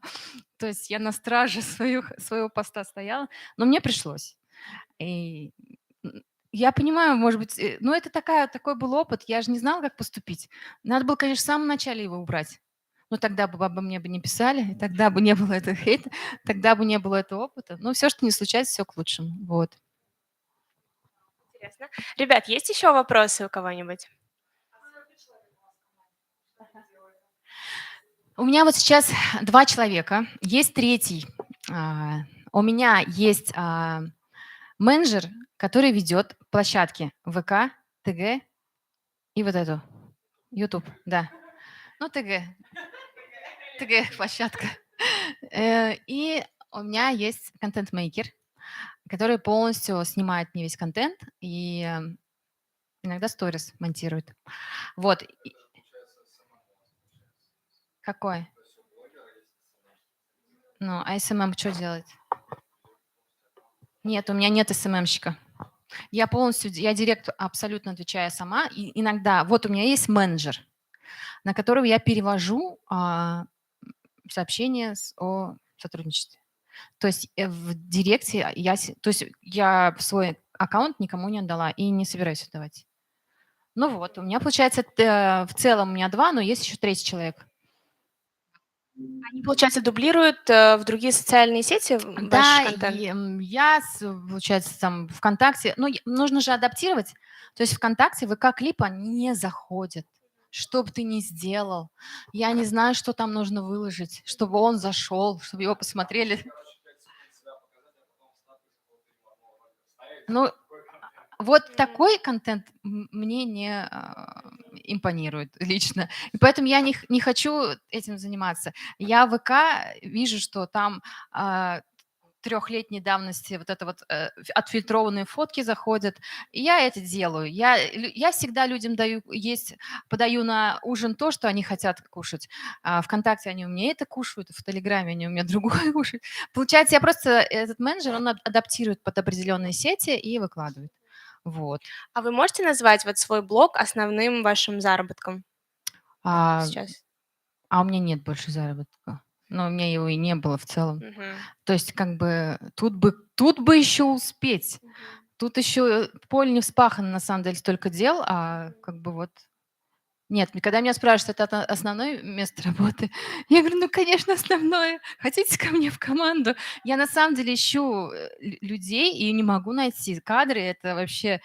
То есть я на страже своего поста стояла, но мне пришлось. И, я понимаю, может быть, но это такой был опыт, я же не знала, как поступить. Надо было, конечно, в самом начале его убрать. Но тогда бы обо мне бы не писали, и тогда бы не было этого хейта, тогда бы не было этого опыта. Но все, что не случается, все к лучшему. Вот. Интересно. Ребят, есть еще вопросы у кого-нибудь? У меня вот сейчас 2 человека, есть третий. У меня есть, менеджер, который ведет площадки ВК, ТГ и вот эту, YouTube, да. Ну, ТГ площадка. И у меня есть контент-мейкер, который полностью снимает мне весь контент и, иногда сторис монтирует. Вот. Какой? Ну, а SMM что делает? Нет, у меня нет SMM-щика. Я директ абсолютно отвечаю сама. И иногда, вот у меня есть менеджер, на которого я перевожу сообщения о сотрудничестве. То есть в директе то есть я свой аккаунт никому не отдала и не собираюсь отдавать. Ну вот, у меня получается, в целом у меня 2, но есть еще третий человек. Они, получается, дублируют, в другие социальные сети ваш Да, контент? я, получается, там ВКонтакте, ну, нужно же адаптировать. То есть ВКонтакте ВК-клипы, они не заходят. Что бы ты ни сделал, я не знаю, что там нужно выложить, чтобы он зашел, чтобы его посмотрели. Ну, вот такой контент мне не импонирует лично. И поэтому я не хочу этим заниматься. Я в ВК вижу, что там 3-летней давности вот это вот отфильтрованные фотки заходят. И я это делаю. Я всегда людям подаю на ужин то, что они хотят кушать. ВКонтакте они у меня это кушают, в Телеграме они у меня другое кушают. Получается, я просто этот менеджер, он адаптирует под определенные сети и выкладывает. Вот. А вы можете назвать вот свой блог основным вашим заработком А, сейчас? а у меня нет больше заработка. Но у меня его и не было в целом. Мгм. То есть как бы тут бы еще успеть. Тут еще поле не вспахано, на самом деле, столько дел, а как бы вот нет. Когда меня спрашивают, это основное место работы, я говорю: «Ну, конечно, основное. Хотите ко мне в команду?» Я на самом деле ищу, людей и не могу найти кадры. Это вообще,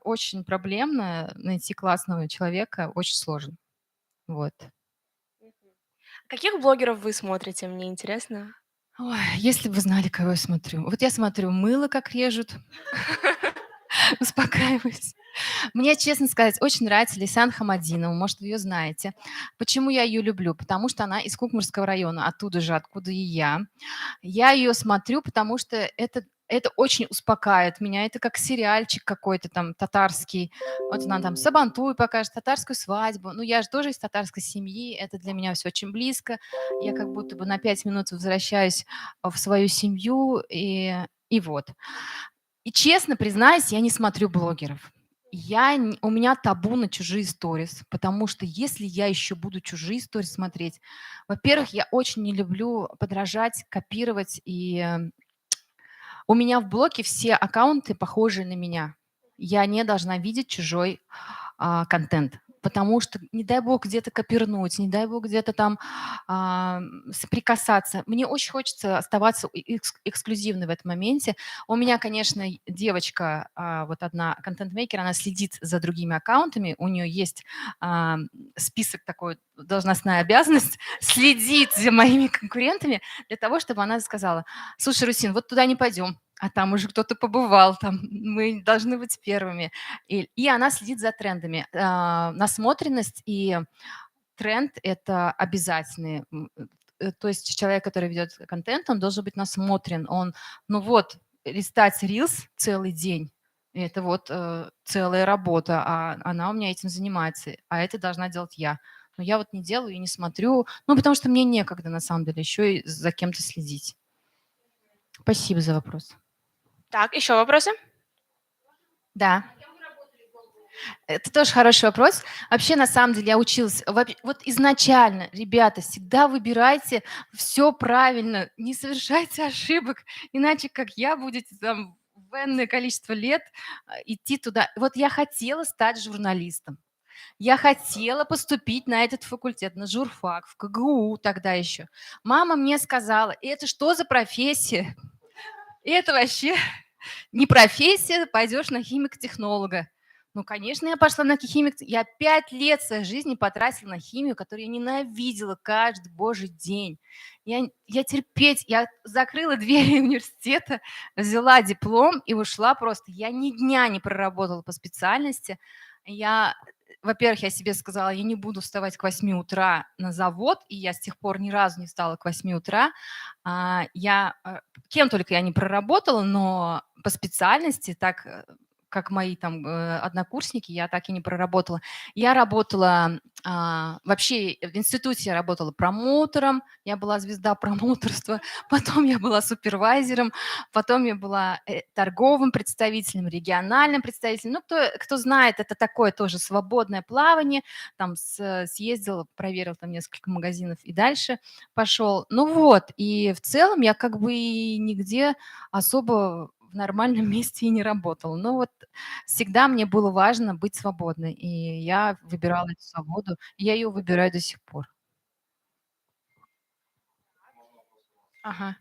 очень проблемно. Найти классного человека очень сложно. Вот. Каких блогеров вы смотрите, мне интересно? Ой, если бы вы знали, кого я смотрю. Вот я смотрю мыло, как режут, успокаиваюсь. Мне, честно сказать, очень нравится Лейсан Хамадинова, может, вы её знаете. Почему я ее люблю? Потому что она из Кукмарского района, оттуда же, откуда и я. Я ее смотрю, потому что это очень успокаивает меня. Это как сериальчик какой-то там татарский. Вот она там сабантуй покажет, татарскую свадьбу. Ну, я же тоже из татарской семьи, это для меня все очень близко. Я как будто бы на 5 минут возвращаюсь в свою семью, и вот. И честно признаюсь, я не смотрю блогеров. У меня табу на чужие сторис, потому что если я еще буду чужие сторис смотреть, во-первых, я очень не люблю подражать, копировать, у меня в блоке все аккаунты похожие на меня. Я не должна видеть чужой контент. Потому что, не дай бог, где-то копирнуть, не дай бог, где-то там соприкасаться. Мне очень хочется оставаться эксклюзивной в этом моменте. У меня, конечно, девочка, вот одна контент-мейкер, она следит за другими аккаунтами. У нее есть а, список такой, должностная обязанность, следить за моими конкурентами для того, чтобы она сказала: слушай, Русин, вот туда не пойдем, а там уже кто-то побывал, там мы должны быть первыми. И она следит за трендами. Насмотренность и тренд– это обязательные. То есть человек, который ведет контент, он должен быть насмотрен. Он, ну вот, листать рилс целый день– это вот целая работа, а она у меня этим занимается, а это должна делать я. Но я вот не делаю и не смотрю, ну, потому что мне некогда, на самом деле, еще и за кем-то следить. Спасибо за вопрос. Так, еще вопросы? Да. Это тоже хороший вопрос. Вообще, на самом деле, я училась. Вот изначально, ребята, всегда выбирайте все правильно, не совершайте ошибок, иначе, как я, будете там в энное количество лет идти туда. Вот я хотела стать журналистом. Я хотела поступить на этот факультет, на журфак, в КГУ тогда еще. Мама мне сказала: это что за профессия? Это вообще не профессия, пойдешь на химик-технолога. Ну, конечно, я пошла на химик. Я 5 лет своей жизни потратила на химию, которую я ненавидела каждый божий день. Я закрыла двери университета, взяла диплом и ушла просто. Я ни дня не проработала по специальности. Во-первых, я себе сказала, я не буду вставать к 8 утра на завод, и я с тех пор ни разу не встала к 8 утра. Кем только я не проработала, но по специальности, так как мои там однокурсники, я так и не проработала. Я работала вообще в институте, я работала промоутером, я была звезда промоутерства, потом я была супервайзером, потом я была торговым представителем, региональным представителем. Ну, кто знает, это такое тоже свободное плавание, там съездил, проверил там несколько магазинов и дальше пошел. Ну вот, и в целом я как бы и нигде особо в нормальном месте и не работала. Но вот всегда мне было важно быть свободной, и я выбирала эту свободу, и я ее выбираю до сих пор. Ага.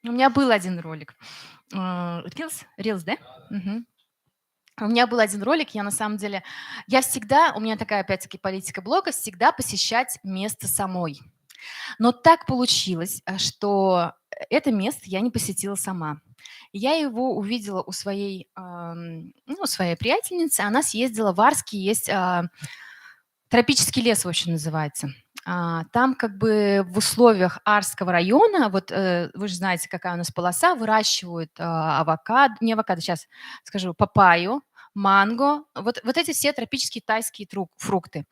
У меня был один ролик. Reels, да? Мгм. У меня был один ролик, я на самом деле, у меня такая опять-таки политика блога, всегда посещать место самой. Но так получилось, что это место я не посетила сама. Я его увидела у своей приятельницы. Она съездила в Арске, есть тропический лес, в общем, называется. Там как бы в условиях Арского района, вот вы же знаете, какая у нас полоса, выращивают не авокадо, сейчас скажу, папайю, манго, вот эти все тропические тайские фрукты.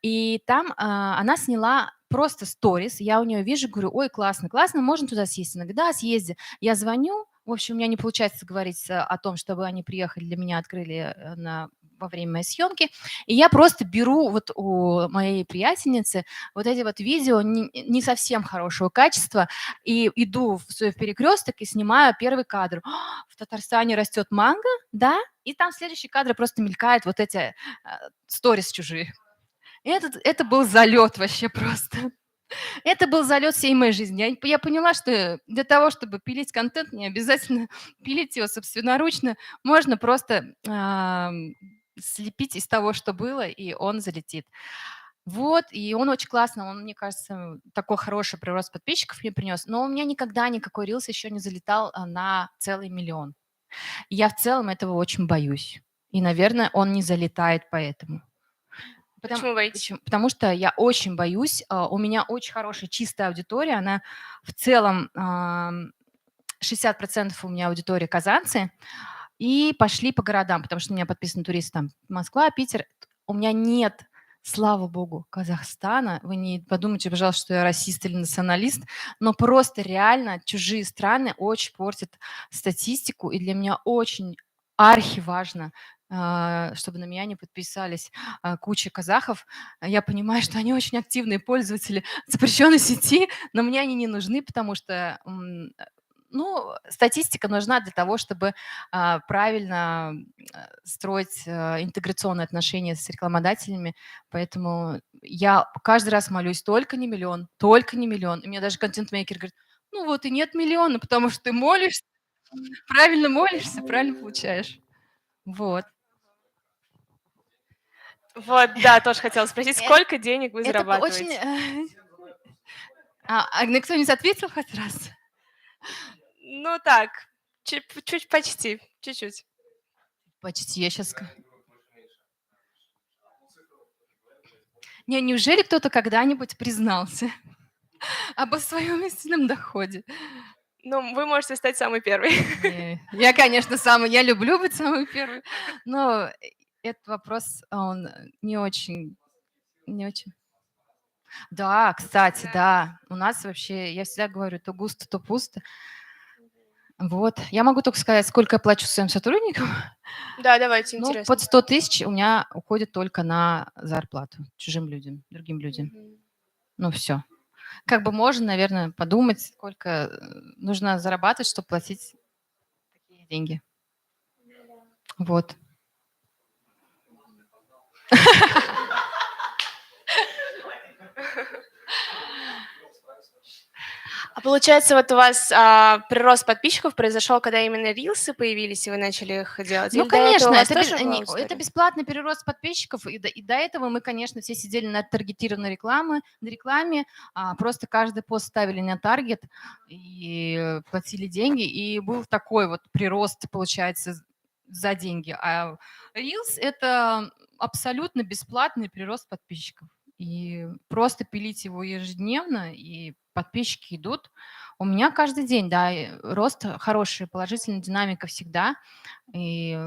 И там она сняла просто сторис. Я у нее вижу, говорю: ой, классно, классно, можно туда съездить? Она говорит: да, съезди. Я звоню, в общем, у меня не получается говорить о том, чтобы они приехали, для меня открыли во время моей съемки. И я просто беру вот у моей приятельницы вот эти вот видео не совсем хорошего качества и иду в перекресток и снимаю первый кадр. В Татарстане растет манго, да, и там следующий кадр просто мелькает вот эти сторис чужие. Это был залет вообще просто. Это был залет всей моей жизни. Я поняла, что для того, чтобы пилить контент, не обязательно пилить его собственноручно. Можно просто слепить из того, что было, и он залетит. Вот, и он очень классно, он, мне кажется, такой хороший прирост подписчиков мне принес, но у меня никогда никакой рилс еще не залетал на целый миллион. И я в целом этого очень боюсь. И, наверное, он не залетает поэтому. Почему боитесь? Потому что я очень боюсь. У меня очень хорошая чистая аудитория. Она в целом 60% у меня аудитория казанцы. И пошли по городам, потому что у меня подписаны туристы там Москва, Питер. У меня нет слава богу, Казахстана. Вы не подумайте, пожалуйста, что я расист или националист, но просто реально чужие страны очень портят статистику, и для меня очень архиважно, чтобы на меня не подписались куча казахов. Я понимаю, что они очень активные пользователи запрещенной сети, но мне они не нужны, потому что ну, статистика нужна для того, чтобы правильно строить интеграционные отношения с рекламодателями. Поэтому я каждый раз молюсь: только не миллион, только не миллион. И мне даже контент-мейкер говорит: ну вот и нет миллиона, потому что ты молишься, правильно получаешь. Вот. Вот, да, тоже хотела спросить, Э, сколько денег вы Это очень... зарабатываете? на кто-нибудь ответил хоть раз? Ну так, чуть почти, чуть-чуть. Почти, я сейчас... Неужели кто-то когда-нибудь признался обо своем истинном доходе? Ну, вы можете стать самый первый. Я, конечно, я люблю быть самой первой, но этот вопрос, он не очень. Да, кстати, да. У нас вообще, я всегда говорю, то густо, то пусто. Вот. Я могу только сказать, сколько я плачу своим сотрудникам. Да, давайте, Ну, под интересно. 100 тысяч у меня уходит только на зарплату чужим людям, другим людям. Мгм. Ну, все. Как бы можно, наверное, подумать, сколько нужно зарабатывать, чтобы платить такие деньги. Вот. А получается, вот у вас прирост подписчиков произошел, когда именно рилсы появились, и вы начали их делать? Ну, Или до этого у конечно, вас тоже была это аудитория? бесплатный перерост подписчиков, и до этого мы, конечно, все сидели на таргетированной рекламе, просто каждый пост ставили на таргет и платили деньги, и был такой вот прирост, получается, за деньги. А Reels — это абсолютно бесплатный прирост подписчиков. И просто пилить его ежедневно, и подписчики идут. У меня каждый день, да, рост хороший, положительная динамика всегда. И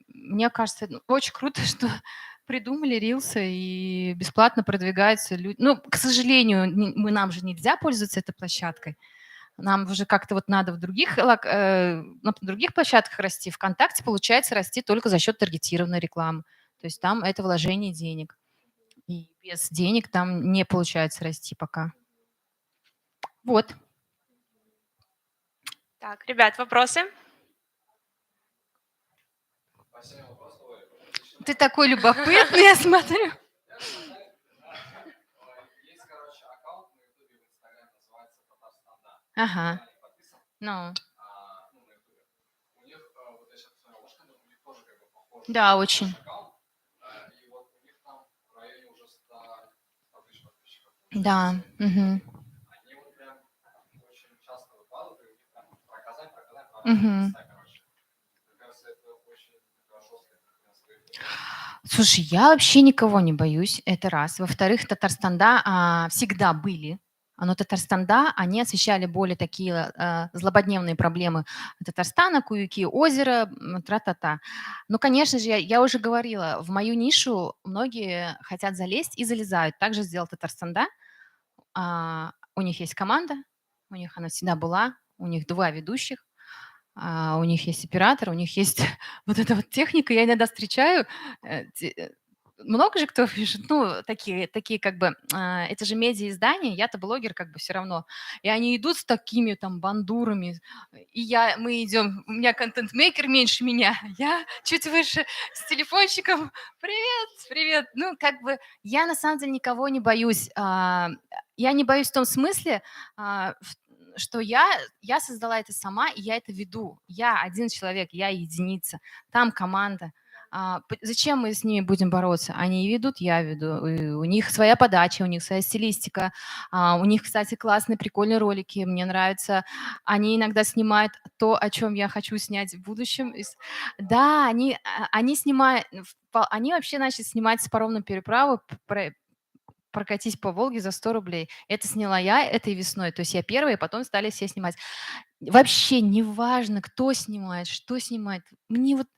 мне кажется, очень круто, что придумали рилсы и бесплатно продвигаются люди. Ну, к сожалению, нам же нельзя пользоваться этой площадкой. Нам уже как-то вот надо на других площадках расти. ВКонтакте получается расти только за счет таргетированной рекламы. То есть там это вложение денег. И без денег там не получается расти пока. Вот. Так, ребят, вопросы? Ты такой любопытный, я смотрю. Ага. Ну. Да, очень. Да. Мгм. Мгм. Слушай, я вообще никого не боюсь, это раз. Во-вторых, Татарстанда всегда были. Но Татарстанда, они освещали более такие злободневные проблемы Татарстана, Куюки, озеро, тра-та-та. Ну, конечно же, я уже говорила, в мою нишу многие хотят залезть и залезают. Так же сделал Татарстанда. У них есть команда, у них она всегда была, у них 2 ведущих, у них есть оператор, у них есть вот эта вот техника. Я иногда встречаю, много же кто пишет, ну, такие как бы, это же медиаиздания, я-то блогер как бы все равно. И они идут с такими там бандурами, мы идем, у меня контент-мейкер меньше меня, я чуть выше с телефончиком. Привет, привет. Ну, как бы я на самом деле никого не боюсь. Я не боюсь в том смысле, что я создала это сама, и я это веду. Я один человек, я единица. Там команда. Зачем мы с ними будем бороться? Они ведут, я веду. И у них своя подача, у них своя стилистика. У них, кстати, классные, прикольные ролики. Мне нравится. Они иногда снимают то, о чем я хочу снять в будущем. Да, они снимают... Они вообще начали снимать с паромную переправу, прокатись по Волге за 100 рублей. Это сняла я этой весной. То есть я первая, и потом стали все снимать. Вообще неважно, кто снимает, что снимает. Мне вот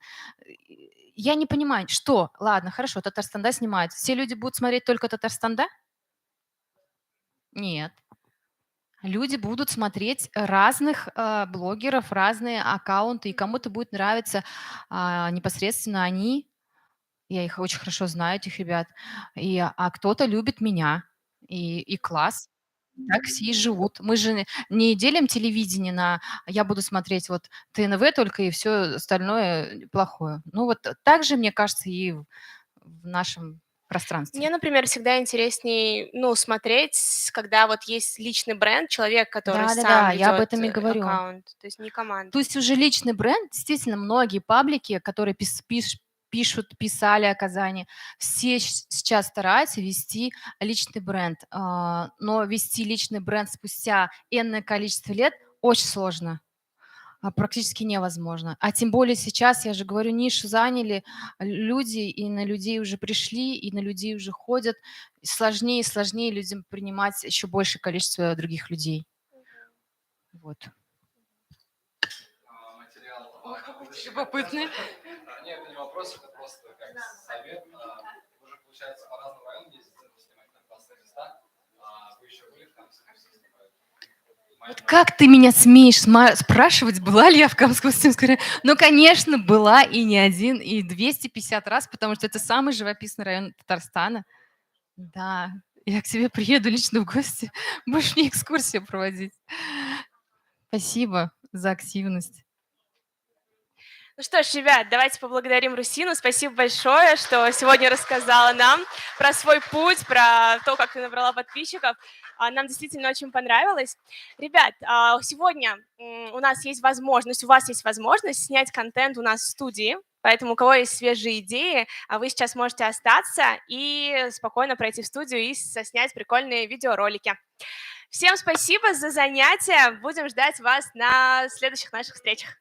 Я не понимаю, что? Ладно, хорошо, Татарстан, да, снимают. Все люди будут смотреть только Татарстан, да? Нет. Люди будут смотреть разных блогеров, разные аккаунты, и кому-то будет нравиться непосредственно они. Я их очень хорошо знаю, этих ребят. А кто-то любит меня, и класс. Так все и живут. Мы же не делим телевидение на я буду смотреть вот ТНВ только и все остальное плохое. Ну вот так же, мне кажется, и в нашем пространстве. Мне, например, всегда интересней, ну, смотреть, когда вот есть личный бренд, человек, который сам Да-да-да, я об ведет этом и говорю. аккаунт, то есть не команда. То есть уже личный бренд, действительно, многие паблики, которые пишут, писали о Казани, все сейчас стараются вести личный бренд. Но вести личный бренд спустя энное количество лет очень сложно, практически невозможно. А тем более сейчас, я же говорю, нишу заняли люди, и на людей уже пришли, и на людей уже ходят. Сложнее и сложнее людям принимать еще большее количество других людей. Вот. Материал. Ой, какой ты любопытный. Нет, это не вопрос, это просто как совет. Вы же, получается, по разным районам ездите, снимать на классные места. Вы еще были в Камском снимать? Вот как ты меня смеешь спрашивать, была ли я в Камско-Устинском районе? Ну, конечно, была и не один, и 250 раз, потому что это самый живописный район Татарстана. Да, я к тебе приеду лично в гости, будешь мне экскурсию проводить. Спасибо за активность. Ну что ж, ребят, давайте поблагодарим Русину. Спасибо большое, что сегодня рассказала нам про свой путь, про то, как ты набрала подписчиков. Нам действительно очень понравилось. Ребят, сегодня у нас есть возможность, у вас есть возможность снять контент у нас в студии. Поэтому у кого есть свежие идеи, вы сейчас можете остаться и спокойно пройти в студию и снять прикольные видеоролики. Всем спасибо за занятия. Будем ждать вас на следующих наших встречах.